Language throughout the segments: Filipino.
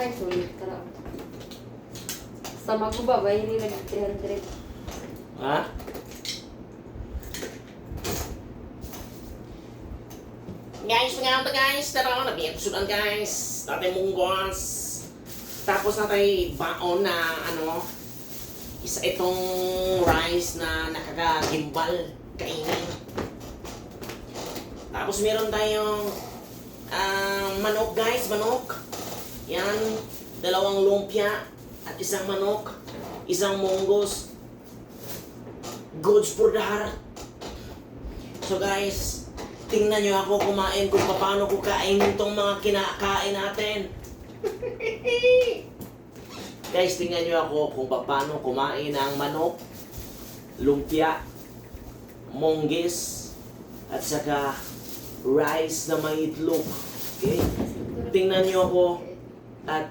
Ay, sulit tara. Sama ko ba? Hindi lagi 300. Ha? Guys, mga guys, tara na sudan guys. Natin munggos. Tapos natin baon na isa itong rice na nakakagimbal kainin. Tapos meron tayong manok guys, manok. Yan, 2 lumpia at isang manok, isang munggos. Goods for the heart. So guys, tingnan nyo ako kumain kung paano ko kainin itong mga kinakain natin. Guys, tingnan nyo ako kung paano kumain ang manok, lumpia, monggis, at saka rice na may itlog. Okay? Tingnan nyo ako at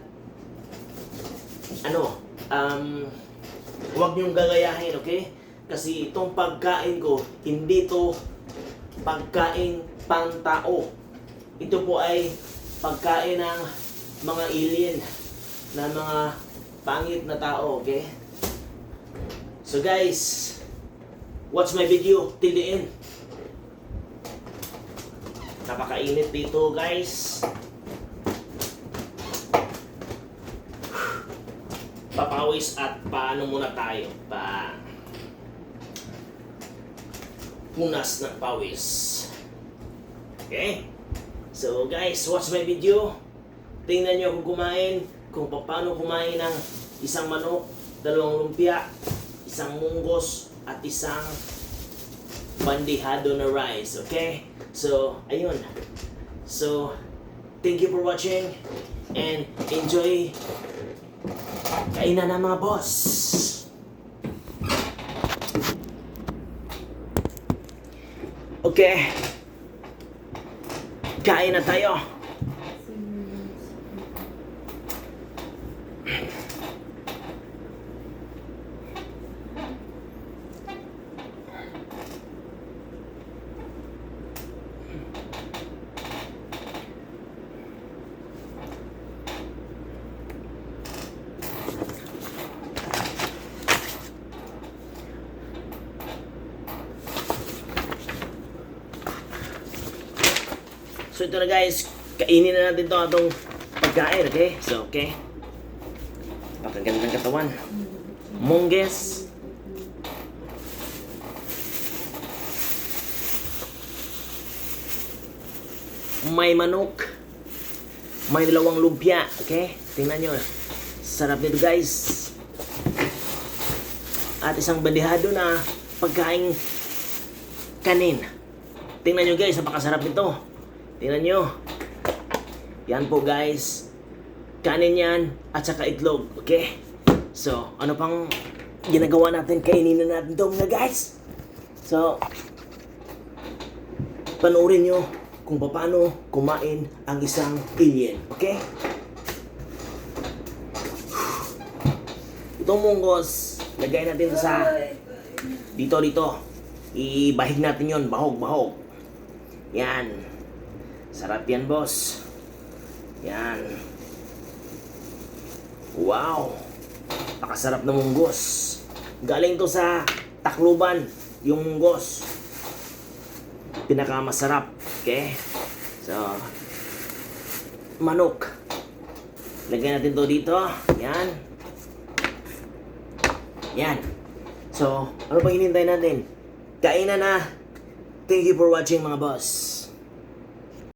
huwag nyong gagayahin, okay? Kasi itong pagkain ko, hindi to pagkain pang-tao. Ito po ay pagkain ng mga alien na mga pangit na tao, okay? So guys, watch my video till the end. Napakainit dito guys. Papawis at paano muna tayo punas ng pawis. Okay? So guys, watch my video. Tingnan nyo kung kumain, kung paano kumain ng isang manok, 2 lumpia, isang munggos, at isang bandihado na rice. Okay? So, ayun. So, thank you for watching and enjoy kainan ng mga boss. Okay. Kain na tayo. So ito na guys, kainin na natin itong pagkain, okay? So, okay. Pakaganda ng katawan. Monggis. May manok. May 2 lumpia, okay? Tingnan nyo. Sarap nito guys. At isang bandihado na pagkain kanin. Tingnan nyo guys, napakasarap nito. Tingnan nyo. Yan po guys. Kanin yan at saka itlog. Okay? So, ano pang ginagawa natin? Kainin na natin ito mga guys. So, panoorin nyo kung paano kumain ang isang alien. Okay? Itong munggos, lagay natin ito sa dito. Ibahig natin yon, bahog. Yan. Sarap yan, boss. Yan. Wow. Pakasarap na munggos. Galing to sa Tacloban, yung munggos. Pinakamasarap. Okay? So, manok. Lagyan natin to dito. Yan. Yan. So, ano pang hinintay natin? Kainan na. Thank you for watching mga boss.